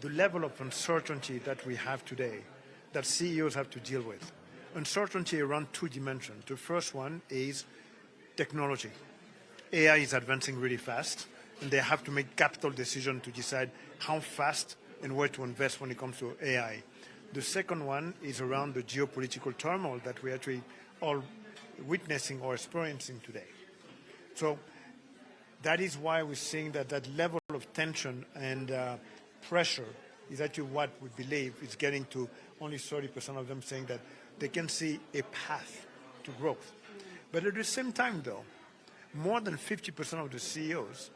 the level of uncertainty that we have today, that CEOs have to deal with. Uncertainty around two dimensions. The first one is technology. AI is advancing really fast, and they have to make capital decisions to decide how fast and where to invest when it comes to AI. The second one is around the geopolitical turmoil that we're actually all witnessing or experiencing today. So that is why we're seeing that that level of tension and pressure is actually what we believe is getting to only 30% of them saying that they can see a path to growth. But at the same time, though, more than 50% of the CEOs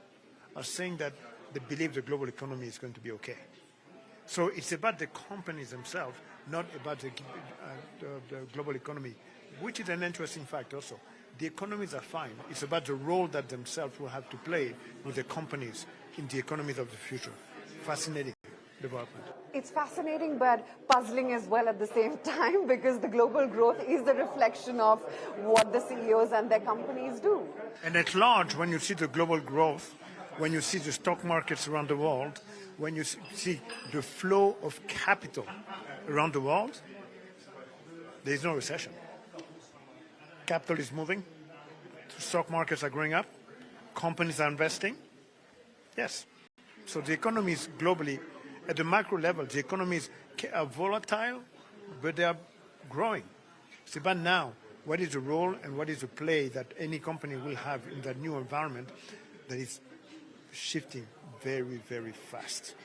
are saying that they believe the global economy is going to be okay. So it's about the companies themselves, not about the global economy, which is an interesting fact also. The economies are fine. It's about the role that themselves will have to play with the companies in the economies of the future. Fascinating development. It's fascinating but puzzling as well at the same time, because the global growth is the reflection of what the CEOs and their companies do. And at large, when you see the global growth, when you see the stock markets around the world, when you see the flow of capital around the world, there is no recession. Capital is moving, stock markets are growing up, companies are investing. Yes. So the economies globally, at the macro level, the economies are volatile, but they are growing. It's about now, what is the role and what is the play that any company will have in that new environment that is shifting very, very fast.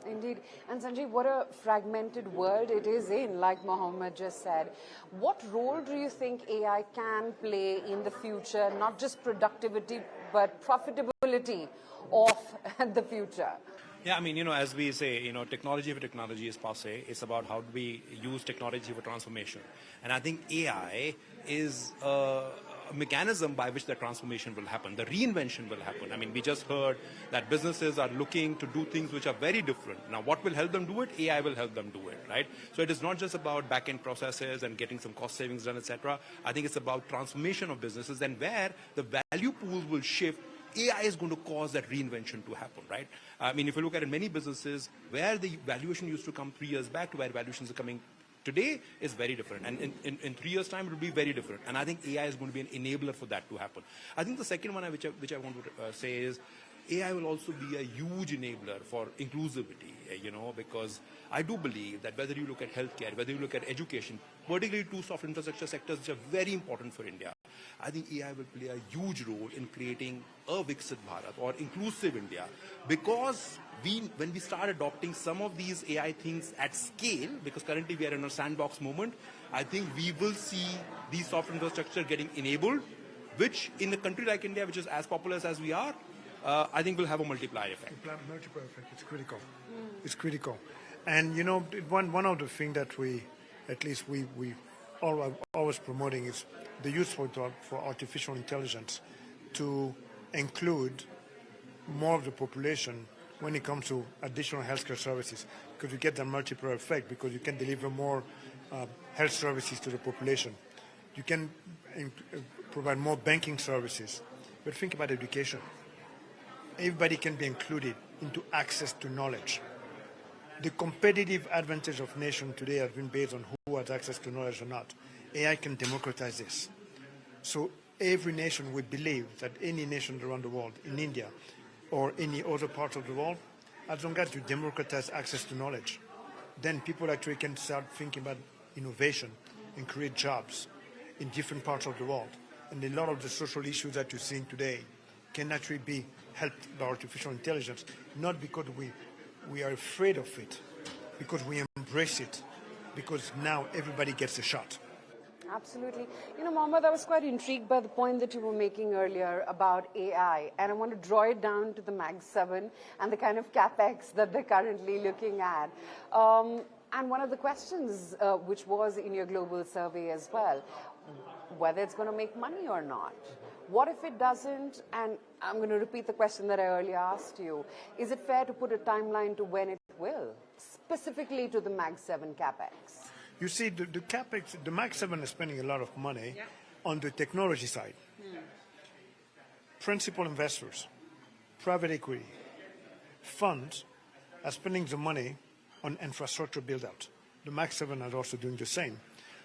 Indeed. And Sanjay, what a fragmented world it is in, like Mohammed just said. What role do you think AI can play in the future, not just productivity, but profitability of the future? Yeah, I mean, as we say, technology for technology is passe. It's about how do we use technology for transformation. And I think AI is a mechanism by which the transformation will happen. The reinvention will happen. I mean, we just heard that businesses are looking to do things which are very different. Now, what will help them do it? AI will help them do it, right? So it is not just about back-end processes and getting some cost savings done, etc. I think it's about transformation of businesses, and where the value pools will shift, AI is going to cause that reinvention to happen, right? I mean, if you look at it, many businesses, where the valuation used to come 3 years back to where valuations are coming today is very different. And in 3 years' time, it will be very different. And I think AI is going to be an enabler for that to happen. I think the second one which I want to say is, AI will also be a huge enabler for inclusivity, because I do believe that whether you look at healthcare, whether you look at education, particularly two soft infrastructure sectors which are very important for India, I think AI will play a huge role in creating a Viksit Bharat or inclusive India, because when we start adopting some of these AI things at scale, because currently we are in a sandbox moment, I think we will see these soft infrastructure getting enabled, which in a country like India, which is as populous as we are, I think will have a multiplier effect. Multiplier effect, it's critical. It's critical. And one of the things that we always promoting is the use for artificial intelligence to include more of the population when it comes to additional healthcare services, because you get that multiplier effect, because you can deliver more health services to the population. You can provide more banking services. But think about education. Everybody can be included into access to knowledge. The competitive advantage of nation today has been based on who has access to knowledge or not. AI can democratize this. So every nation would believe that any nation around the world, in India or any other part of the world, as long as you democratize access to knowledge, then people actually can start thinking about innovation and create jobs in different parts of the world. And a lot of the social issues that you're seeing today can actually be helped by artificial intelligence, not because we are afraid of it, because we embrace it, because now everybody gets a shot. Absolutely. Mohammed, I was quite intrigued by the point that you were making earlier about AI, and I want to draw it down to the Mag 7 and the kind of capex that they're currently looking at. And one of the questions which was in your global survey as well, whether it's going to make money or not. What if it doesn't? And I'm going to repeat the question that I earlier asked you. Is it fair to put a timeline to when it will, specifically to the Mag 7 capex? You see, the capex, the Mag 7 is spending a lot of money on the technology side. Principal investors, private equity, funds are spending the money on infrastructure build-out. The Max 7 are also doing the same.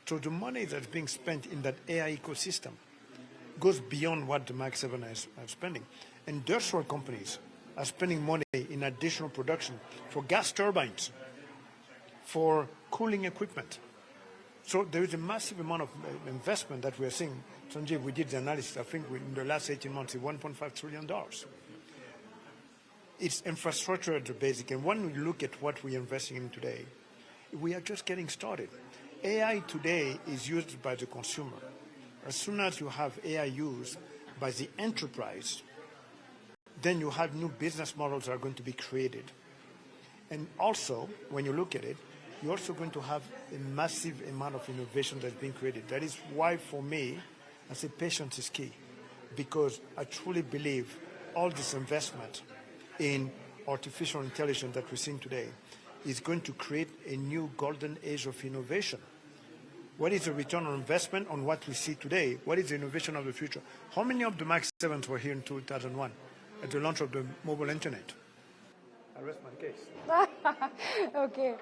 So the money that's being spent in that AI ecosystem goes beyond what the Max 7 is spending. Industrial companies are spending money in additional production for gas turbines, for cooling equipment. So there is a massive amount of investment that we are seeing. Sanjeev, we did the analysis, I think in the last 18 months, it's $1.5 trillion. It's infrastructure at the basic. And when we look at what we're investing in today, we are just getting started. AI today is used by the consumer. As soon as you have AI used by the enterprise, then you have new business models that are going to be created. And also, when you look at it, you're also going to have a massive amount of innovation that's being created. That is why, for me, I say patience is key, because I truly believe all this investment in artificial intelligence that we're seeing today is going to create a new golden age of innovation. What is the return on investment on what we see today? What is the innovation of the future? How many of the Max 7s were here in 2001 at the launch of the mobile internet? I rest my case. Okay.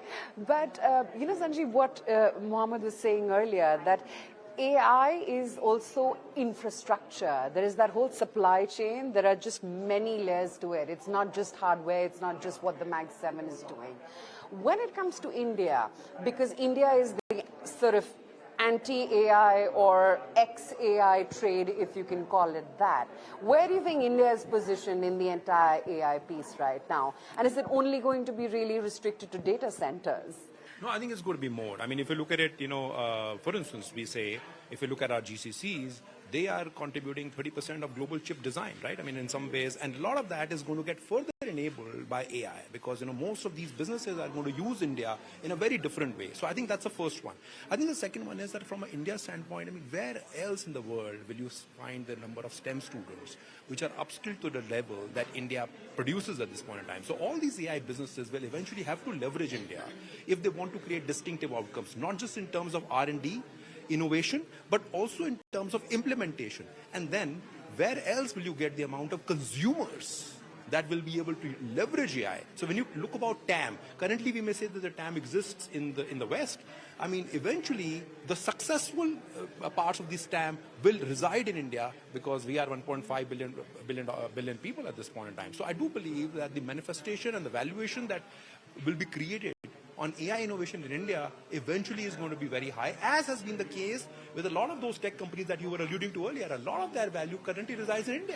But, Sanjeev, what Mohammed was saying earlier, that AI is also infrastructure. There is that whole supply chain. There are just many layers to it. It's not just hardware. It's not just what the Max 7 is doing. When it comes to India, because India is the sort of anti-AI or ex-AI trade, if you can call it that, where do you think India is positioned in the entire AI piece right now? And is it only going to be really restricted to data centers? No, I think it's going to be more. I mean, if you look at it, for instance, we say, if you look at our GCCs, they are contributing 30% of global chip design, right? I mean, in some ways, and a lot of that is going to get further enabled by AI, because, most of these businesses are going to use India in a very different way. So I think that's the first one. I think the second one is that from an India standpoint, I mean, where else in the world will you find the number of STEM students which are upskilled to the level that India produces at this point in time? So all these AI businesses will eventually have to leverage India if they want to create distinctive outcomes, not just in terms of R&D, innovation, but also in terms of implementation. And then where else will you get the amount of consumers that will be able to leverage AI? So when you look about TAM, currently we may say that the TAM exists in the West. I mean, eventually the successful parts of this TAM will reside in India, because we are 1.5 billion people at this point in time. So I do believe that the manifestation and the valuation that will be created on AI innovation in India eventually is going to be very high, as has been the case with a lot of those tech companies that you were alluding to earlier. A lot of their value currently resides in India.